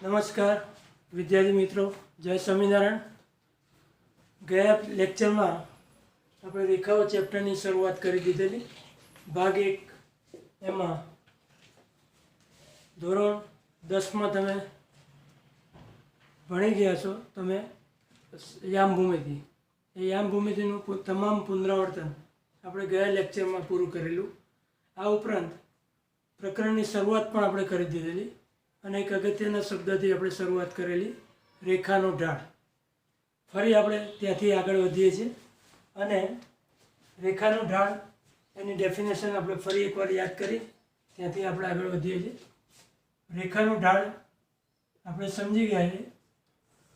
નમસ્કાર વિદ્યાર્થી મિત્રો, જય સ્વામિનારાયણ। ગયા લેક્ચરમાં આપણે રેખાઓ ચેપ્ટરની શરૂઆત કરી દીધેલી। ભાગ 1 એમાં ધોરણ 10માં તમે ભણી ગયા છો। તમે યામ ભૂમિતિ, એ યામ ભૂમિતિનું તમામ પુનરાવર્તન આપણે ગયા લેક્ચરમાં પૂરું કરેલું। આ ઉપરાંત પ્રકરણની શરૂઆત પણ આપણે કરી દીધેલી અને એક અગત્યના શબ્દથી આપણે શરૂઆત કરેલી, રેખાનો ઢાળ। ફરી આપણે ત્યાંથી આગળ વધીએ છીએ અને રેખાનો ઢાળ એની ડેફિનેશન આપણે ફરી એકવાર યાદ કરી ત્યાંથી આપણે આગળ વધીએ છીએ। રેખાનો ઢાળ આપણે સમજી ગયા છે,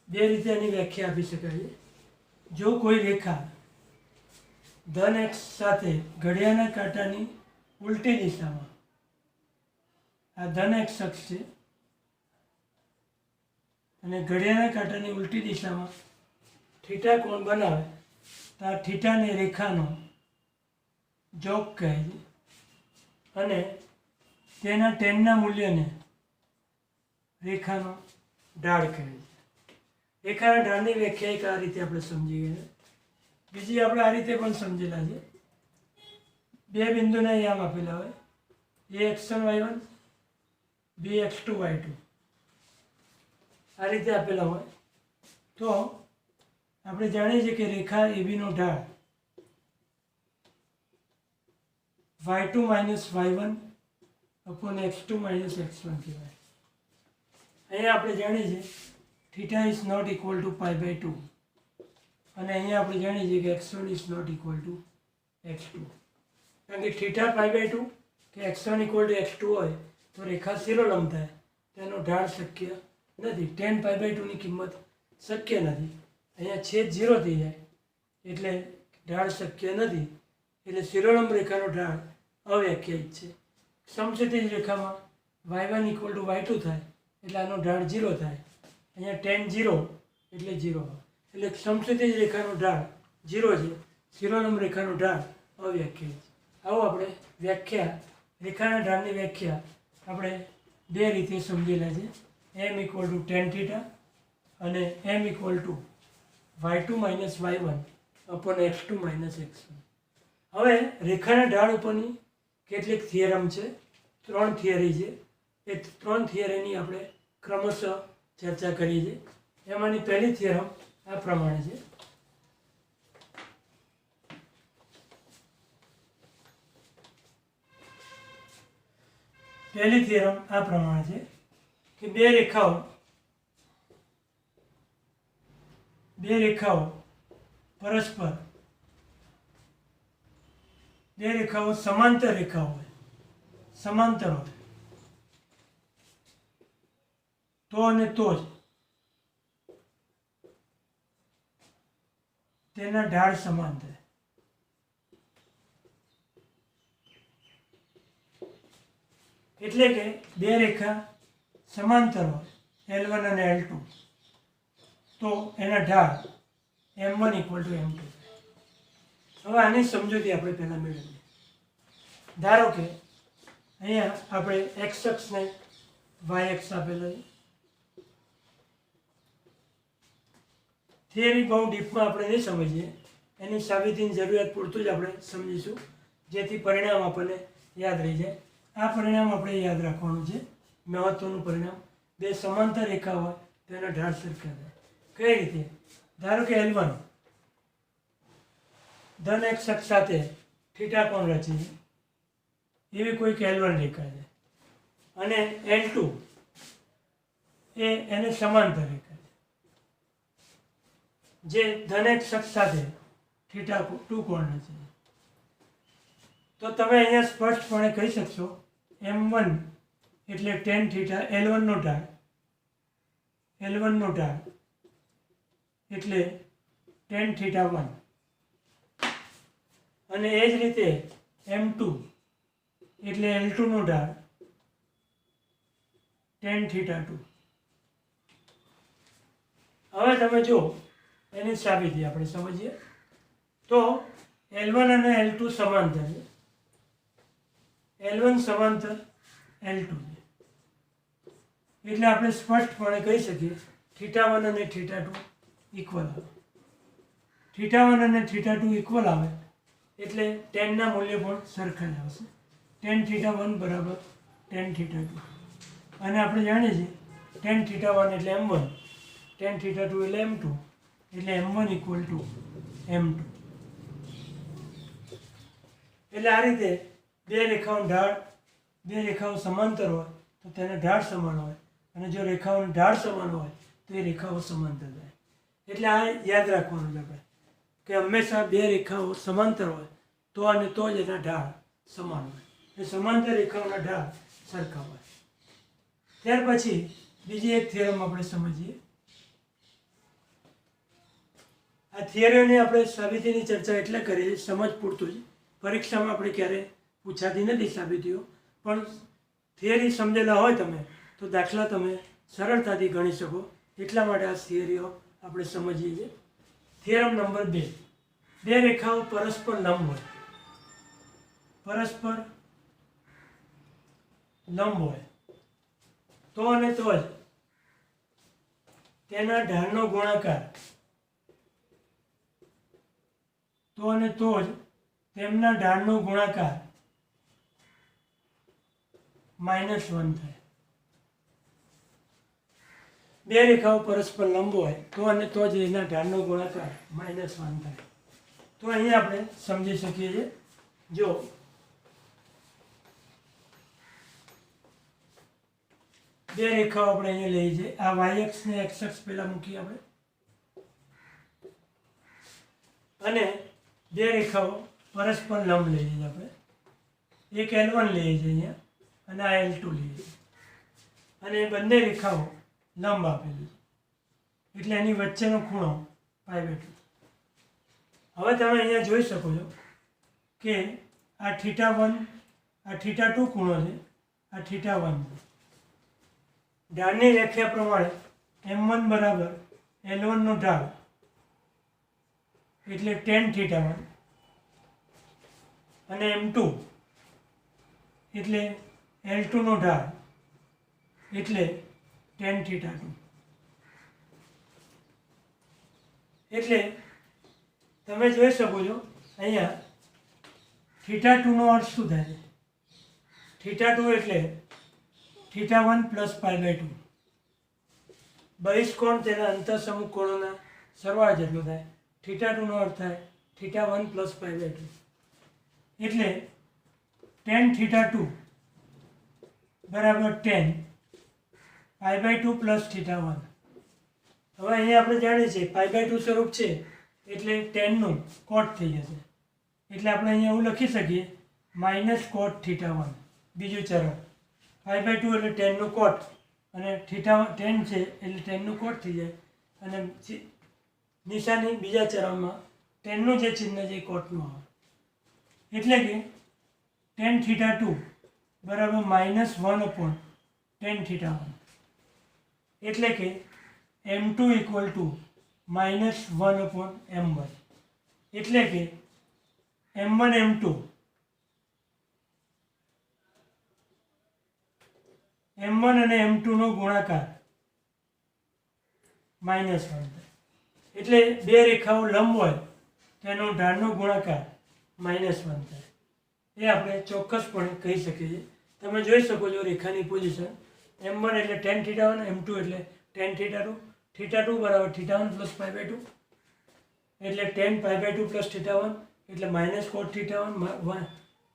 બે રીતે એની વ્યાખ્યા આપી શકાય છે। જો કોઈ રેખા ધન એક્સ સાથે ઘડિયાળના કાંટાની ઉલટી દિશામાં, આ ધન એક્સ અક્ષ છે અને ઘડિયાળના કાંટાની ઉલટી દિશામાં થીટા કોણ બનાવે તો આ થીટાને રેખાનો જોગ કહે છે અને તેના ટેનના મૂલ્યને રેખાનો ઢાળ કહે છે। રેખાના ઢાળની વ્યાખ્યા એક આ રીતે આપણે સમજી ગયા। બીજી આપણે આ રીતે પણ સમજેલા છે, બે બિંદુને યામ આપેલા હોય, a(x1 y1) b(x2 y2) આ રીતે આપેલા હોય તો આપણે જાણીએ છીએ કે રેખા એબીનો ઢાળ y2 - y1 upon x2 - x1 કહેવાય। અહીંયા આપણે જાણીએ છીએ theta is not equal to π/2 અને અહીંયા આપણે જાણીએ છીએ કે x1 is not equal two x2, કારણ કે થીટા π/2 કે x1 ઇક્વલ ટુ x2 હોય તો રેખા શિરોલંબ થાય, તેનો ઢાળ શક્ય નથી। tan π/2 ની કિંમત શક્ય નથી, અહીંયા છેદ 0 થઈ જાય એટલે ઢાળ શક્ય નથી, એટલે શિરોલંબ રેખાનો ઢાળ અવ્યાખ્યાયિત છે। સમક્ષિતિજ રેખામાં y1 ઇક્વલ ટુ y2 થાય એટલે આનો ઢાળ 0 થાય, અહીંયા tan 0 એટલે 0, એટલે સમક્ષિતિજ રેખાનો ઢાળ 0 છે, શિરોલંબ રેખાનો ઢાળ અવ્યાખ્યાયિત છે। આવો આપણે વ્યાખ્યા, રેખાના ઢાળની વ્યાખ્યા આપણે બે રીતે સમજેલા છે, m equal to tan theta અને m equal to y2 - y1 upon x2 - x1। હવે રેખાના ઢાળ ઉપરની કેટલીક થિયરમ છે, 3 થિયરી છે, એ 3 થિયરીની આપણે ક્રમશઃ ચર્ચા કરીએ છીએ। એમાંની પહેલી થિયરમ આ પ્રમાણે છે, પહેલી થિયરમ આ પ્રમાણે છે કે બે રેખાઓ સમાંતર રેખાઓ હોય, સમાંતર હોય તો અને તો જ તેના ઢાળ સમાન થાય। એટલે કે બે રેખા સમાંતર હોય L1 અને L2 તો એના ઢાળ m1 ઇક્વલ ટુ m2। હવે આની સમજૂતી આપણે પહેલાં મેળવીએ। ધારો કે અહીંયા આપણે x અક્ષને y અક્ષ આપેલો છે, થિયરી બહુ ડીપમાં આપણે નહીં સમજીએ, એની સાબિતીની જરૂરિયાત પૂરતું જ આપણે સમજીશું, જેથી પરિણામ આપણને યાદ રહી જાય। આ પરિણામ આપણે યાદ રાખવાનું છે, મહત્વનું પરિણામ, બે સમાંતર રેખા હોય તો એના ઢાળ સરખા થાય। કઈ રીતે? ધારો કે L1 ધન એક્સ અક્ષ સાથે થીટા કોણ રચે છે એવી કોઈક L1 રેખા છે અને L2 એ એને સમાંતર રેખા છે જે ધન એક્સ અક્ષ સાથે થીટા 2 કોણ રચે છે। તો તમે અહીંયા સ્પષ્ટપણે કહી શકશો m1 એટલે tan થીટા, L1 નો ઢાળ એટલે tan થીટા 1 અને એ જ રીતે m2 એટલે L2 નો ઢાળ tan થીટા 2। હવે તમે જો એની સાબિતી આપણે સમજીએ તો L1 અને L2 સમાંતર છે, L1 સમાંતર L2 છે, એટલે આપણે સ્પષ્ટપણે કહી શકીએ θ1 અને θ2 ઇક્વલ આવે. θ1 અને θ2 ઇક્વલ આવે એટલે ટેનના મૂલ્ય પણ સરખા જ આવશે. tan θ1 બરાબર tan θ2 અને આપણે જાણીએ છીએ tan θ1 એટલે m1, tan θ2 એટલે m2, એટલે m1 ઇક્વલ ટુ m2. એટલે આ રીતે બે રેખાઓ સમાંતર હોય તો તેને ઢાળ સમાન હોય, અને જો રેખાઓની ઢાળ સમાન હોય તો એ રેખાઓ સમાંતર થાય. એટલે આ યાદ રાખવાનું છે આપણે કે હંમેશા બે રેખાઓ સમાંતર હોય તો અને તો જ એના ઢાળ સમાન હોય. એ સમાંતર રેખાઓના ઢાળ સરખા હોય. ત્યાર પછી બીજી એક થિયરમ આપણે સમજીએ. આ થિયરીઓની આપણે સાબિતીની ચર્ચા એટલે કરીએ સમજ પૂરતું જ. પરીક્ષામાં આપણે ક્યારેય પૂછાતી નથી સાબિતીઓ, પણ થિયરી સમજેલા હોય તમે તો દાખલા તમે સરળતાથી ગણી શકો. એટલા માટે આ થિયરીઓ આપણે સમજીએ છીએ. થિયરમ નંબર 2, બે રેખાઓ પરસ્પર લંબ હોય, પરસ્પર લંબ હોય તો અને તો જ તેના ઢાળનો ગુણાકાર, તો અને તો જ તેમના ઢાળનો ગુણાકાર -1 થાય. બે રેખાઓ પરસ્પર લંબ હોય તો અને તો જ એના ઢાળનો ગુણાકાર -1 થાય. તો અહીંયા આપણે સમજી શકીએ છીએ. જો બે રેખાઓ આપણે અહીંયા લઈએ છીએ, આ વાય અક્ષ ને એક્સ અક્ષ પહેલા મૂકીએ આપણે, અને બે રેખાઓ પરસ્પર લંબ લઈએ છીએ આપણે. એક L1 લઈએ છીએ અહીંયા અને આ L2 લઈએ છીએ, અને બંને રેખાઓ લંબ આપેલી છે એટલે એની વચ્ચેનો ખૂણો π/2. હવે તમે અહીંયા જોઈ શકો છો કે આ θ1 આ θ2 ખૂણો છે, આ θ1 છે. ઢાળની વ્યાખ્યા પ્રમાણે m1 બરાબર L1 નો ઢાળ એટલે tan θ1 અને m2 એટલે L2 નો ઢાળ એટલે tan θ2. એટલે તમે જોઈ શકો છો અહીંયા θ2 નો અર્થ શું થાય છે? θ2 એટલે θ1 પ્લસ π/2. બહિષ્કોણ તેના અંતઃસમૂહ કોણોના સરવાળા જેટલો થાય. θ2 નો અર્થ થાય θ1 પ્લસ π/2. એટલે tan θ2 બરાબર tan π/2 પ્લસ θ1. હવે અહીંયા આપણે જાણીએ છીએ π/2 સ્વરૂપ છે એટલે tan નું cot થઈ જશે. એટલે આપણે અહીંયા એવું લખી શકીએ -cot θ1 બીજું ચરણ. π/2 એટલે tan નું cot અને tan છે એટલે tan નું cot થઈ જાય, અને નિશાની બીજા ચરણમાં tan નું જે ચિહ્ન છે એ cot નું આવે. એટલે કે tan θ2 બરાબર -1/tan θ1. એટલે કે m2 ઇક્વલ ટુ -1/m1. એટલે કે m1 m2 અને m2 નો ગુણાકાર -1 થાય. એટલે બે રેખાઓ લંબ હોય તેનો ઢાળનો ગુણાકાર -1 થાય. એ આપણે ચોક્કસપણે કહી શકીએ છીએ. તમે જોઈ શકો છો રેખાની પોઝિશન. m1 એટલે tan θ1, m2 એટલે tan θ2, θ2 બરાબર θ1 પ્લસ π/2 એટલે tan π/2 પ્લસ θ1 એટલે -cot θ1,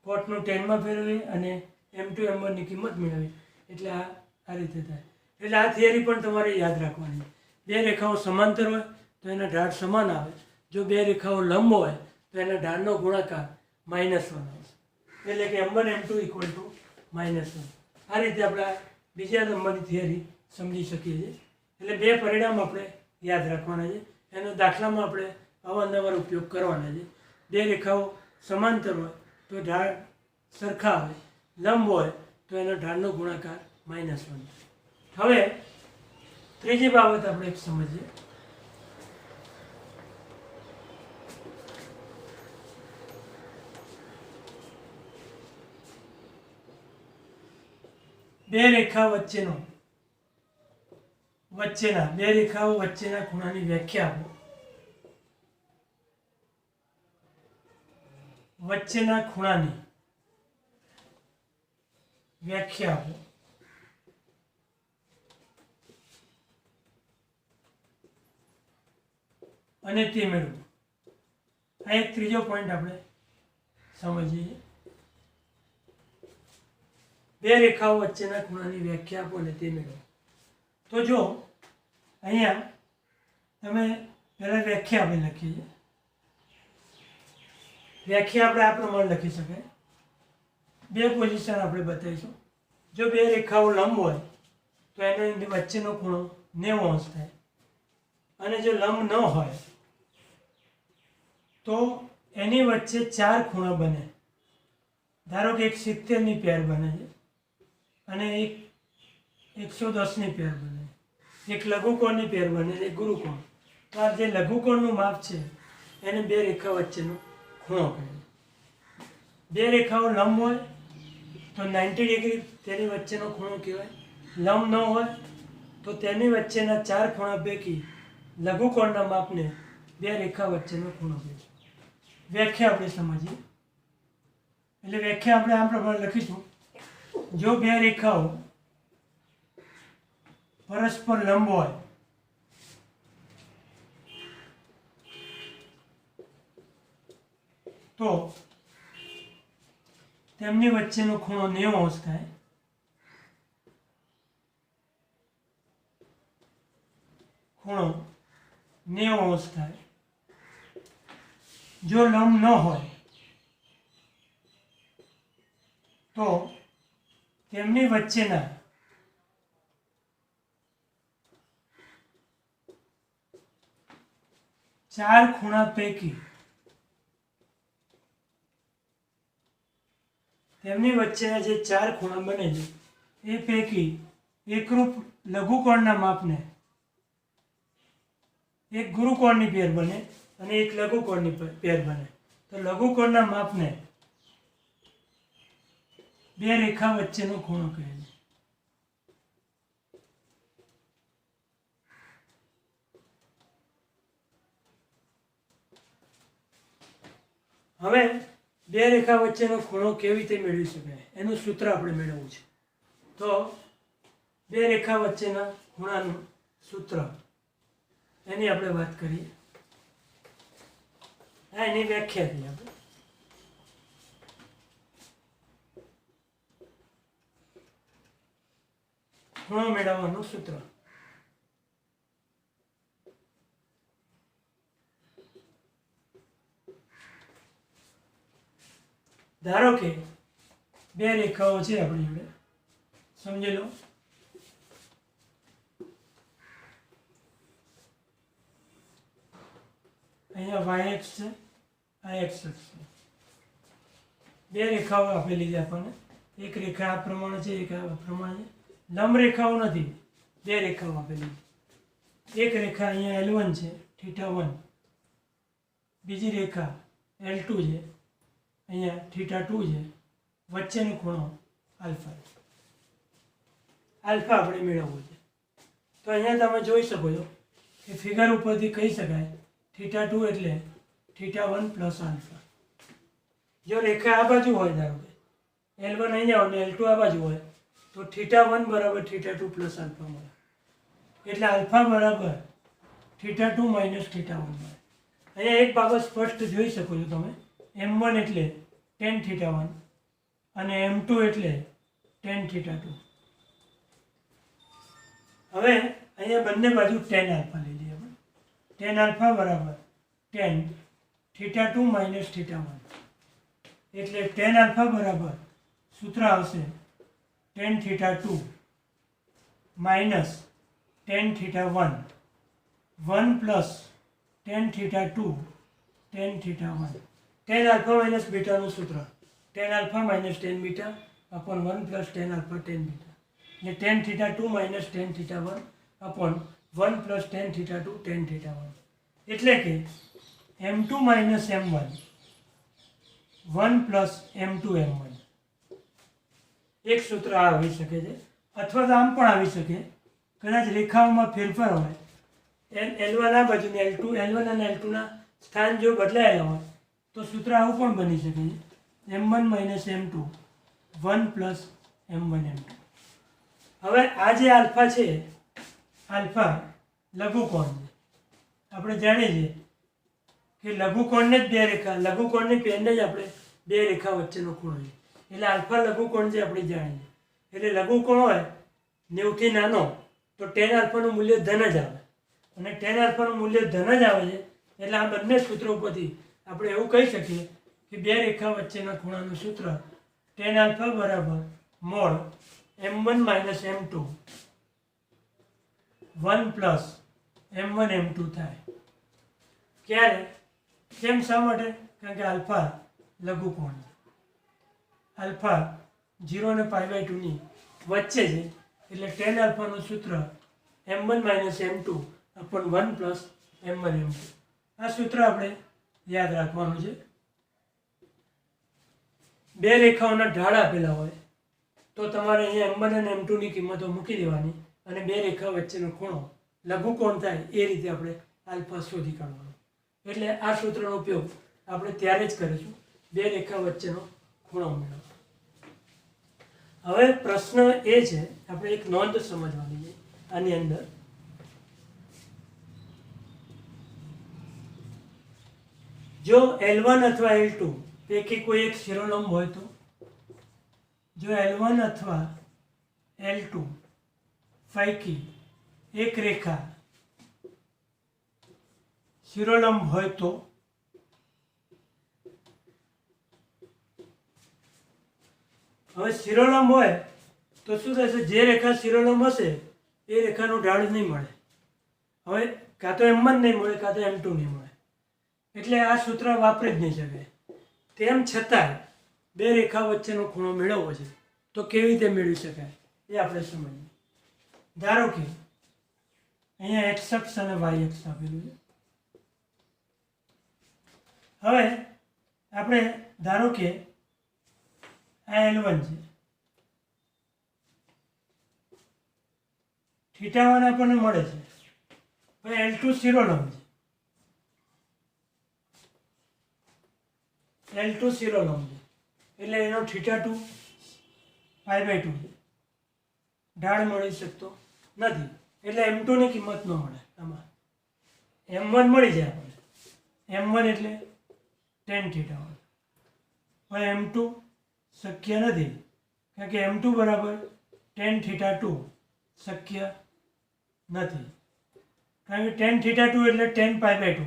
cotનું tanમાં ફેરવી અને m2 m1 ની કિંમત મેળવી. એટલે આ રીતે થાય. એટલે આ થિયરી પણ તમારે યાદ રાખવાની. બે રેખાઓ સમાંતર હોય તો એના ઢાળ સમાન આવે. જો બે રેખાઓ લંબ હોય તો એના ઢાળનો ગુણાકાર -1 આવશે. એટલે કે m1 m2 ઇક્વલ ટુ -1. આ રીતે આપણે બીજા નંબરની થિયરી સમજી શકીએ છીએ. એટલે બે પરિણામ આપણે યાદ રાખવાના છે. એનો દાખલામાં આપણે અવારનવાર ઉપયોગ કરવાના છે. બે રેખાઓ સમાંતર હોય તો ઢાળ સરખા આવે, લંબ હોય તો એનો ઢાળનો ગુણાકાર -1. હવે ત્રીજી બાબત આપણે એક સમજીએ. બે રેખા વચ્ચેનો વચ્ચેના બે રેખાઓ વચ્ચેના ખૂણાની વ્યાખ્યા આપો. વચ્ચેના ખૂણાની વ્યાખ્યા આપો. અને તે મેળવો. આ એક ત્રીજો પોઈન્ટ આપણે સમજીએ. બે રેખાઓ વચ્ચેના ખૂણાની વ્યાખ્યા આપો અને તે મેળવો. તો જો અહીંયા તમે પહેલાં વ્યાખ્યા આપણે લખીએ છીએ. વ્યાખ્યા આપણે આ પ્રમાણે લખી શકાય. બે પોઝિશન આપણે બતાવીશું. જો બે રેખાઓ લંબ હોય તો એનો વચ્ચેનો ખૂણો 90 અંશ થાય. અને જો લંબ ન હોય તો એની વચ્ચે 4 ખૂણા બને. ધારો કે એક 70ની પેર બને છે અને એક 110ની પેર બને, એક લઘુકોણની પેર બને, એક ગુરુકોણ. તો આ જે લઘુકોણનું માપ છે એને બે રેખા વચ્ચેનો ખૂણો કહે છે. બે રેખાઓ લંબ હોય તો 90 ડિગ્રી તેની વચ્ચેનો ખૂણો કહેવાય. લંબ ન હોય તો તેની વચ્ચેના 4 ખૂણા પૈકી લઘુકોણના માપને બે રેખા વચ્ચેનો ખૂણો કહે છે. વ્યાખ્યા આપણે સમજીએ. એટલે વ્યાખ્યા આપણે આ પ્રમાણે લખીશું. જો બે રેખાઓ પરસ્પર લંબ હોય તો તેમની વચ્ચેનો ખૂણો 90 અંશ થાય. ખૂણો 90 અંશ થાય. જો લંબ ન હોય તો તેમની વચ્ચેના 4 ખૂણા પૈકી તેમની વચ્ચેના જે 4 ખૂણા બને છે એ પૈકી એકરૂપ લઘુકોણના માપને એક ગુરુકોણની પેર બને અને એક લઘુકોણની પેર બને. તો લઘુકોણના માપને બે રેખા વચ્ચેનો ખૂણો કહે છે. હવે બે રેખા વચ્ચેનો ખૂણો કેવી રીતે મેળવી શકાય એનું સૂત્ર આપણે મેળવવું છે. તો બે રેખા વચ્ચેના ખૂણાનું સૂત્ર એની આપણે વાત કરીએ. આ એની વ્યાખ્યા થઈ આપણે. ખૂણો મેળવવાનું સૂત્ર. ધારો કે બે રેખાઓ છે આપણી જોડે, સમજી લો. અહીંયા y અક્ષ છે, આ x અક્ષ છે. બે રેખાઓ આપેલી છે આપણને. એક રેખા આ પ્રમાણે છે, એક આ પ્રમાણે છે. લંબ રેખાઓ નથી, બે રેખાઓ આપેલી છે. એક રેખા અહીંયા L1 છે, θ1. બીજી રેખા L2 છે, અહીંયા θ2 છે. વચ્ચેનો ખૂણો આલ્ફા. આલ્ફા આપણે મેળવવો છે. તો અહીંયા તમે જોઈ શકો છો કે ફિગર ઉપરથી કહી શકાય θ2 એટલે θ1 પ્લસ આલ્ફા. જો રેખા આ બાજુ હોય, ધારો કે L1 અહીંયા હોય અને L2 આ બાજુ હોય, તો θ1 બરાબર θ2 પ્લસ આલ્ફા મળે. એટલે આલ્ફા બરાબર θ2 માઇનસ θ1 મળે. અહીંયા એક બાબત સ્પષ્ટ જોઈ શકો છો તમે. M1 એટલે tan θ1 અને M2 એટલે tan θ2. હવે અહીંયા બંને બાજુ tan આલ્ફા લઈ લઈએ આપણે. tan આલ્ફા બરાબર tan θ2 માઇનસ θ1. એટલે tan આલ્ફા બરાબર સૂત્ર આવશે tan θ2 minus tan θ1 1 plus tan θ2 tan θ1. tan alpha minus બીટાનું સૂત્ર tan alpha minus tan beta upon 1 plus tan alpha tan beta. એટલે tan θ2 minus tan θ1 upon 1 plus tan θ2 tan θ1. એટલે કે M2 minus M1 1 plus M2 M1. એક સૂત્ર આ આવી શકે છે, અથવા તો આમ પણ આવી શકે કદાચ રેખાઓમાં ફેરફાર હોય L1 આ બાજુ ને L1 અને L2ના સ્થાન જો બદલાયેલા હોય તો સૂત્ર આવું પણ બની શકે છે m1 - m2 1 + m1 m2. હવે આ જે આલ્ફા છે, આલ્ફા લઘુકોણ છે. આપણે જાણીએ છીએ કે લઘુકોણને જ બે રેખા, લઘુકોણની પેરને જ આપણે બે રેખા વચ્ચેનો ખૂણો છે. એટલે આલ્ફા લઘુકોણ જે આપણે જાણીએ. એટલે લઘુકોણ હોય 90 થી નાનો તો tan આલ્ફાનું મૂલ્ય ધન જ આવે, અને tan આલ્ફાનું મૂલ્ય ધન જ આવે છે. એટલે આ બંને સૂત્રો ઉપરથી આપણે એવું કહી શકીએ કે બે રેખા વચ્ચેના ખૂણાનું સૂત્ર tan આલ્ફા બરાબર mode m1 - m2 1 + m1 m2 થાય. ક્યારે? કેમ, શા માટે? કારણ કે આલ્ફા લઘુકોણ છે. આલ્ફા 0 અને π/2 ની વચ્ચે છે. એટલે tan આલ્ફાનું સૂત્ર m1 - m2 / 1 + m1 m2. આ સૂત્ર આપણે યાદ રાખવાનું છે. બે રેખાઓના ઢાળ આપેલા હોય તો તમારે અહીંયા m1 અને m2 ની કિંમતો મૂકી દેવાની, અને બે રેખા વચ્ચેનો ખૂણો લઘુકોણ થાય એ રીતે આપણે આલ્ફા શોધી કાઢવાનો. એટલે આ સૂત્રનો ઉપયોગ આપણે ત્યારે જ કરીશું બે રેખા વચ્ચેનો ખૂણો મેળવવા. હવે પ્રશ્ન એ છે, આપણે એક નોંધ સમજવાની છે આની અંદર. જો L1 અથવા L2 પૈકી કોઈ એક શિરોલંબ હોય તો, જો L1 અથવા L2 પૈકી એક રેખા શિરોલંબ હોય તો હવે શિરોલંબ હોય તો શું થશે? જે રેખા શિરોલંબ હશે એ રેખાનું ઢાળ નહીં મળે. હવે કાં તો m1 નહીં મળે, કાં તો m2 નહીં મળે. એટલે આ સૂત્ર વાપરી જ નહીં શકે. તેમ છતાં બે રેખા વચ્ચેનો ખૂણો મેળવવો છે તો કેવી રીતે મેળવી શકાય એ આપણે સમજીએ. ધારો કે અહીંયા x અક્ષ અને y અક્ષ આપેલું છે. હવે આપણે ધારો કે આ L1 છે, θ1 આપણને મળે છે. હવે L2 શિરોલંબ છે, L2 શિરોલંબ છે એટલે એનો θ2 π/2 છે. ઢાળ મળી શકતો નથી એટલે m2 ની કિંમત ન મળે. આમાં m1 મળી જાય આપણને. m1 એટલે tan θ1, પણ m2 શક્ય નથી કારણ કે m2 બરાબર tan θ2 શક્ય નથી, કારણ કે tan θ2 એટલે tan π/2.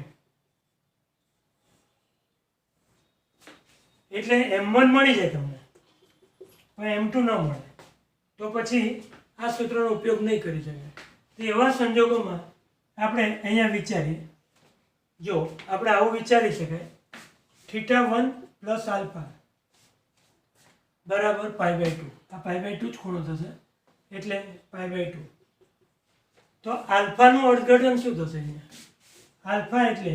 એટલે m1 મળી જાય તમને, પણ m2 ન મળે. તો પછી આ સૂત્રનો ઉપયોગ નહીં કરી શકાય. તો એવા સંજોગોમાં આપણે અહીંયા વિચારીએ, જો આપણે આવું વિચારી શકાય θ1 + આલ્ફા બરાબર π/2. આ π/2 જ ખૂણો થશે એટલે π/2. તો આલ્ફાનું અર્થઘટન શું થશે અહીંયા? આલ્ફા એટલે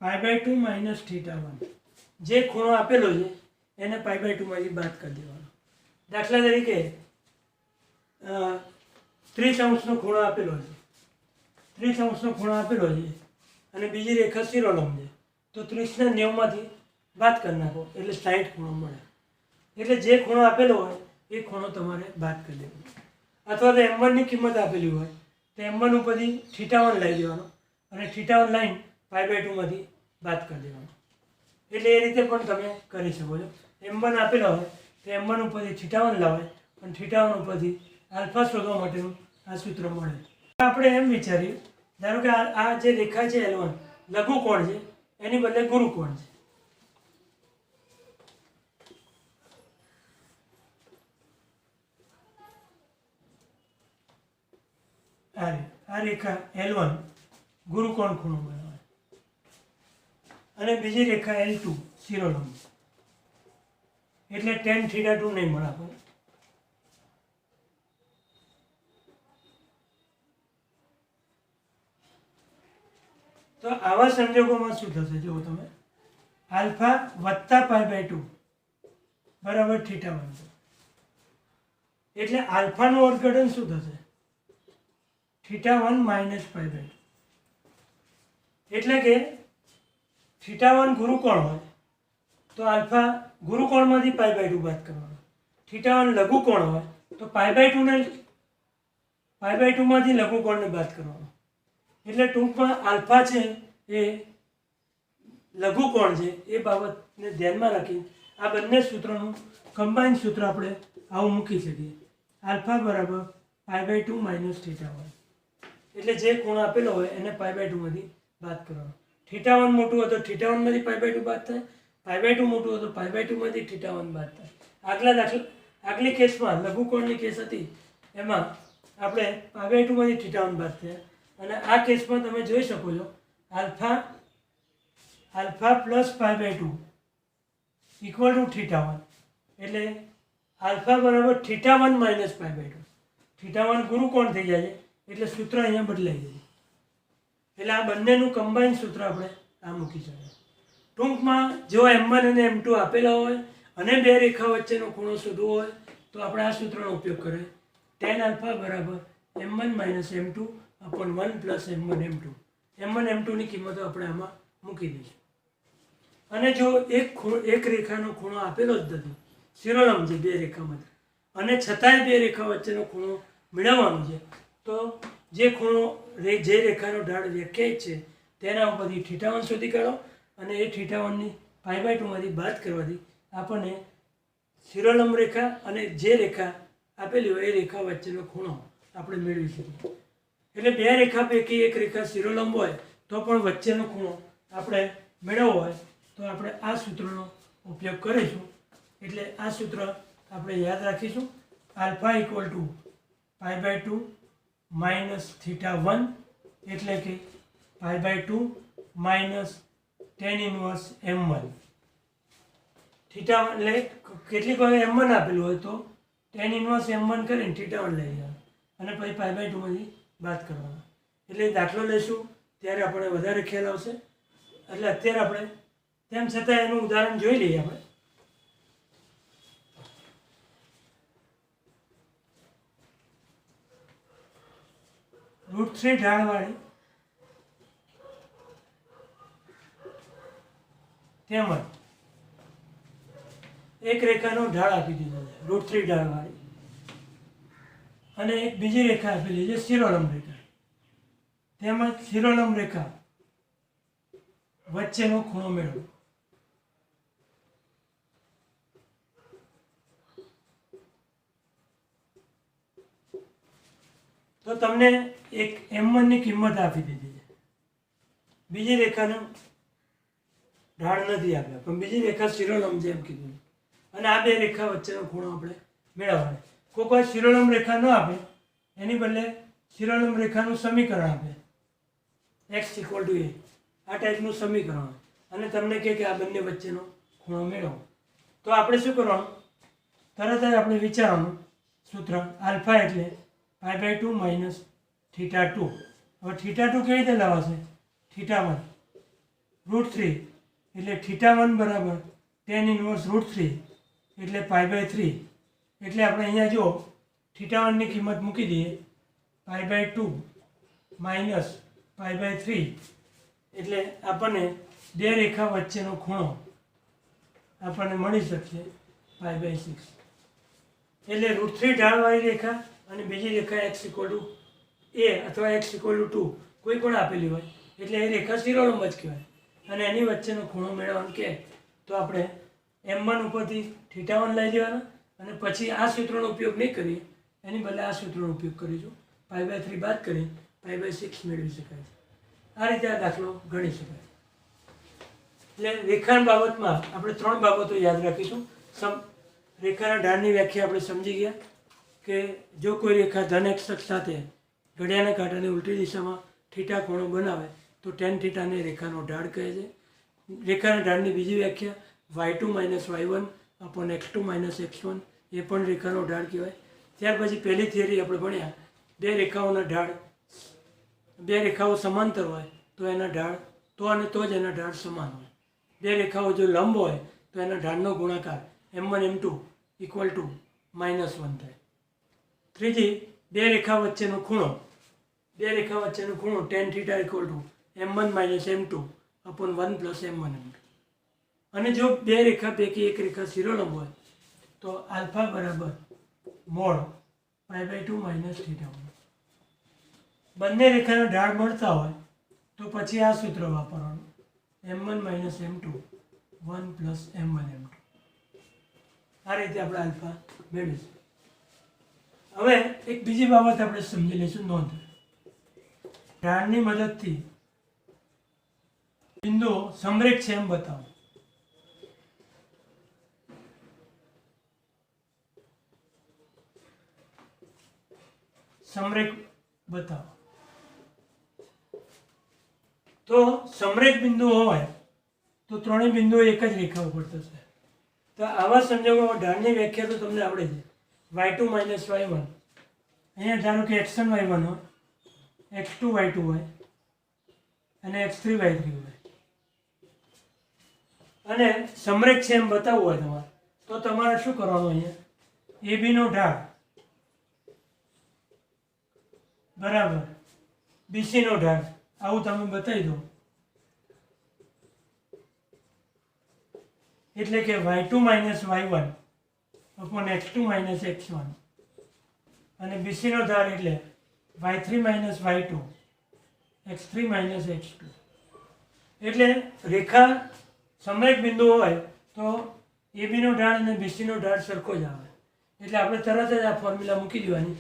π/2 - θ1. જે ખૂણો આપેલો છે એને π/2 માંથી બાદ કરી દેવાનો. દાખલા તરીકે 30° ખૂણો આપેલો છે, 30° ખૂણો આપેલો છે અને બીજી રેખા શિરોલંબ છે, તો 30 ને 90 માંથી બાદ કરી નાખો એટલે 60 ખૂણો મળે. એટલે જે ખૂણો આપેલો હોય એ ખૂણો તમારે બાદ કરી દેવાનો. અથવા તો m1 ની કિંમત આપેલી હોય તો m1 ઉપરથી θ1 લઈ દેવાનો અને θ1 લાઈન π/2 માંથી બાદ કરી દેવાનો. એટલે એ રીતે પણ તમે કરી શકો છો. m1 આપેલો હોય તો m1 ઉપરથી θ1 લાવે અને θ1 ઉપરથી આલ્ફા શોધવા માટેનું આ સૂત્ર મળે. આપણે એમ વિચારીએ, ધારો કે આ જે રેખા છે L1 લઘુકોણ છે, એની બદલે ગુરુકોણ છે. આ રેખા L1 ગુરુકોણ ખૂણો બનાવે અને બીજી રેખા L2 શિરોલંબ, એટલે tan θ2 નહીં મળે આપણને. તો આવા સંજોગોમાં શું થશે જુઓ તમે, આલ્ફા વત્તા π/2 બરાબર θ1. એટલે આલ્ફાનું અર્થઘટન શું થશે? θ1 માઇનસ π/2 એટલે કે θ1 ગુરુકોણ હોય તો આલ્ફા ગુરુકોણમાંથી π/2 બાદ કરવાનો, θ1 લઘુકોણ હોય તો π/2 ને π/2 માંથી લઘુકોણને બાદ કરવાનો. એટલે ટૂંકમાં આલ્ફા છે એ લઘુકોણ છે એ બાબતને ધ્યાનમાં રાખી આ બંને સૂત્રોનું કમ્બાઇન સૂત્ર આપણે આવું મૂકી શકીએ. આલ્ફા બરાબર π/2 માઇનસ θ1. એટલે જે ખૂણો આપેલો હોય એને π/2 માંથી બાદ કરવાનો. θ1 મોટું હોય તો θ1 માંથી π/2 બાદ થાય, π/2 મોટું હોય તો π/2 માંથી θ1 બાદ થાય. આગલી કેસમાં લઘુકોણની કેસ હતી એમાં આપણે π/2 માંથી θ1 બાદ થયા અને આ કેસમાં તમે જોઈ શકો છો આલ્ફા પ્લસ π/2 ઇક્વલ ટુ θ1. એટલે આલ્ફા બરાબર θ1 માઇનસ π/2. θ1 ગુરુકોણ થઈ જાય છે એટલે સૂત્ર અહીંયા બદલાઈ જાય. એટલે આ બંનેનું કમ્બાઇન સૂત્ર આપણે આ મૂકી શકીએ. ટૂંકમાં જો m1 અને m2 આપેલા હોય અને બે રેખા વચ્ચેનો ખૂણો શોધવો હોય તો આપણે આ સૂત્રનો ઉપયોગ કરીએ. tan આલ્ફા બરાબર m1 minus m2 upon 1 plus m1 m2. m1 m2 ની કિંમતો આપણે આમાં મૂકી દઈશું. અને જો એક રેખાનો ખૂણો આપેલો જ નથી, શિરોલંબ છે બે રેખામાં, અને છતાંય બે રેખા વચ્ચેનો ખૂણો મેળવવાનો છે તો જે ખૂણો જે રેખાનો ઢાળ વ્યાખ્યાયિત છે તેના ઉપરથી θ1 શોધી કાઢો અને એ θ1ની π/2 માંથી બાદ કરવાથી આપણને શિરોલંબ રેખા અને જે રેખા આપેલી હોય એ રેખા વચ્ચેનો ખૂણો આપણે મેળવી શકીએ. એટલે બે રેખા પૈકી એક રેખા શિરોલંબ હોય તો પણ વચ્ચેનો ખૂણો આપણે મેળવવો હોય તો આપણે આ સૂત્રનો ઉપયોગ કરીશું. એટલે આ સૂત્ર આપણે યાદ રાખીશું. આલ્ફા ઇક્વલ ટુ π/2 માઇનસ θ1 એટલે કે π/2 માઇનસ tan ઇનવર્સ m1. θ1 એટલે કેટલીક વાર m1 આપેલું હોય તો tan ઇનવર્સ m1 કરીને θ1 લઈ જવાનું અને પછી π/2 માંથી બાદ કરવાનો. એટલે દાખલો લઈશું ત્યારે આપણે વધારે ખ્યાલ આવશે. એટલે અત્યારે આપણે તેમ છતાં એનું ઉદાહરણ જોઈ લઈએ. આપણે √3 ઢાળવાળી તેમજ એક રેખાનો ઢાળ આપી દીધો છે √3 ઢાળવાળી અને એક બીજી રેખા આપેલી છે શિરોલંબ રેખા, તેમજ શિરોલંબ રેખા વચ્ચેનો ખૂણો મેળવો. તો તમને એક m1 ની કિંમત આપી દીધી છે, બીજી રેખાનો ઢાળ નથી આપ્યા પણ બીજી રેખા શિરોલંબ જેમ કીધું અને આ બે રેખા વચ્ચેનો ખૂણો આપણે મેળવવાનો. કોઈ કોઈ શિરોલંબ રેખા ન આપે એની બદલે શિરોલંબ રેખાનું સમીકરણ આપે x ઇક્વલ ટુ a. આ ટાઈપનું સમીકરણ અને તમને કહે કે આ બંને વચ્ચેનો ખૂણો મેળવો તો આપણે શું કરવાનું, તરત જ આપણે વિચારવાનું સૂત્ર આલ્ફા એટલે π/2 માઇનસ θ2. હવે θ2 કેવી રીતે લાવશે, θ1 √3 એટલે θ1 બરાબર tan ઇનવર્સ √3 એટલે π/3. એટલે આપણે અહીંયા જો θ1 ની કિંમત મૂકી દઈએ π/2 માઇનસ π/3 એટલે આપણને બે રેખા વચ્ચેનો ખૂણો આપણને મળી શકશે π/6. એટલે √3 ઢાળવાળી રેખા અને બીજી રેખા x ઇક્વલ ટુ a અથવા x ઇક્વલ ટુ 2 કોઈ પણ આપેલી હોય એટલે એ રેખા શિરોલંબ જ કહેવાય અને એની વચ્ચેનો ખૂણો મેળવવાનો કહે તો આપણે m1 ઉપરથી θ1 લઈ લેવાના અને પછી આ સૂત્રનો ઉપયોગ નહીં કરીએ, એની બદલે આ સૂત્રનો ઉપયોગ કરીશું. π/3 બાદ કરી π/6 મેળવી શકાય છે. આ રીતે આ દાખલો ગણી શકાય. એટલે રેખાની બાબતમાં આપણે ત્રણ બાબતો યાદ રાખીશું. રેખાના ઢાળની વ્યાખ્યા આપણે સમજી ગયા કે જો કોઈ રેખા ધન x અક્ષ સાથે ઘડિયાળના કાંટાની ઉલટી દિશામાં θ ખૂણો બનાવે તો tan θ ને રેખાનો ઢાળ કહે છે. રેખાના ઢાળની બીજી વ્યાખ્યા y2 minus y1 upon x2 minus x1 એ પણ રેખાનો ઢાળ કહેવાય. ત્યાર પછી પહેલી થિયરી આપણે ભણ્યા બે રેખાઓના ઢાળ, બે રેખાઓ સમાંતર હોય તો એના ઢાળ તો અને તો જ એના ઢાળ સમાન હોય. બે રેખાઓ જો લંબ હોય તો એના ઢાળનો ગુણાકાર m1 m2 ઇક્વલ ટુ -1 થાય. ત્રીજી બે રેખા વચ્ચેનો ખૂણો બે રેખા વચ્ચેનો ખૂણો tan θ equal to m1 minus m2 upon 1 plus m1 m2. અને જો બે રેખા પૈકી એક રેખા શિરોલંબ હોય તો આલ્ફા બરાબર મોડ π/2 માઇનસ θ1. બંને રેખાનો ઢાળ મળતા હોય તો પછી આ સૂત્ર વાપરવાનું m1 minus m2 1 plus m1 m2. આ રીતે આપણે આલ્ફા મેળવીશું. હવે એક બીજી બાબત આપણે સમજી લઈશું. નોંધ, ઢાળની મદદથી બિંદુઓ સમરેખ છે એમ બતાવો. સમરેખ બતાવો. તો સમરેખ બિંદુ હોય તો ત્રણેય બિંદુઓ એક જ રેખા ઉપર થશે. તો આવા સંજોગોમાં ઢાળની વ્યાખ્યા તો તમને આવડે છે. y2 માઇનસ y1, અહીંયા ધારો કે x1 y1 હોય, x2 y2 હોય અને x3 y3 હોય અને સમરેખ છે એમ બતાવવું હોય તમારે તો તમારે શું કરવાનું? અહીંયા AB નો ઢાળ બરાબર BC નો ઢાળ આવું તમે બતાવી દો. એટલે કે y2 minus y1 upon x2 minus x1 અને BC નો ઢાળ એટલે y3 minus y2 x3 minus x2. એટલે રેખા સમરેખ બિંદુ હોય તો AB નો ઢાળ અને BC નો ઢાળ સરખો જ આવે. એટલે આપણે તરત જ આ ફોર્મ્યુલા મૂકી દેવાની.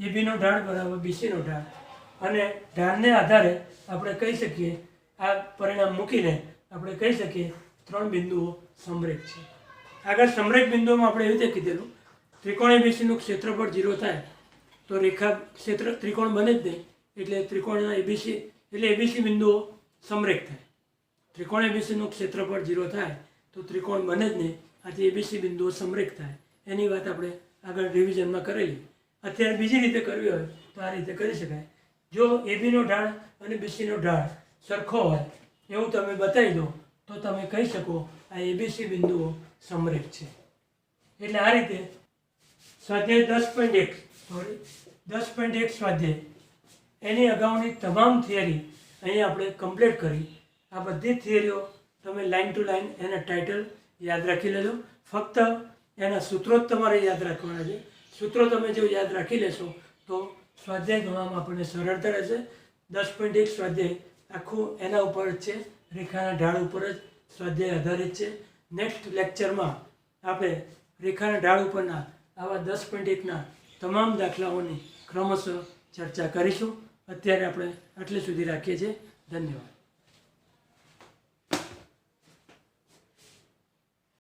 AB નો ઢાળ બરાબર BC નો ઢાળ. અને ઢાળને આધારે આપણે કહી શકીએ, આ પરિણામ મૂકીને આપણે કહી શકીએ ત્રણ બિંદુઓ સમરેખ છે. આગળ સમરેખ બિંદુઓમાં આપણે એવી રીતે કીધેલું, ત્રિકોણ ABCનું ક્ષેત્રફળ 0 થાય તો રેખા ક્ષેત્ર ત્રિકોણ બને જ નહીં. એટલે ત્રિકોણના ABC એટલે ABC બિંદુઓ સમરેખ થાય. ત્રિકોણ ABCનું ક્ષેત્રફળ 0 થાય તો ત્રિકોણ બને જ નહીં. આથી ABC બિંદુઓ સમરેખ થાય. એની વાત આપણે આગળ રિવિઝનમાં કરેલી. અત્યારે બીજી રીતે કરવી હોય તો આ રીતે કરી શકાય. જો AB નો ઢાળ અને BC નો ઢાળ સરખો હોય એવું તમે બતાવી દો તો તમે કહી શકો આ ABC બિંદુઓ સમરેખ છે. એટલે આ રીતે સ્વાધ્યાય 10.1 સ્વાધ્યાય એની અગાઉની તમામ થિયરી અહીં આપણે કમ્પ્લીટ કરી. આ બધી થિયરીઓ તમે લાઇન ટુ લાઇન એના ટાઇટલ યાદ રાખી લેજો. ફક્ત એના સૂત્રો જ તમારે યાદ રાખવાના છે. સૂત્રો તમે જો યાદ રાખી લેશો તો સ્વાધ્યાય ગણવામાં આપણને સરળતા રહેશે. 10.1 સ્વાધ્યાય આખું એના ઉપર જ છે, રેખાના ઢાળ ઉપર જ સ્વાધ્યાય આધારિત છે. નેક્સ્ટ લેક્ચરમાં આપણે રેખાના ઢાળ ઉપરના આવા 10.1ના તમામ દાખલાઓની ક્રમશઃ ચર્ચા કરીશું. અત્યારે આપણે આટલે સુધી રાખીએ છીએ. ધન્યવાદ.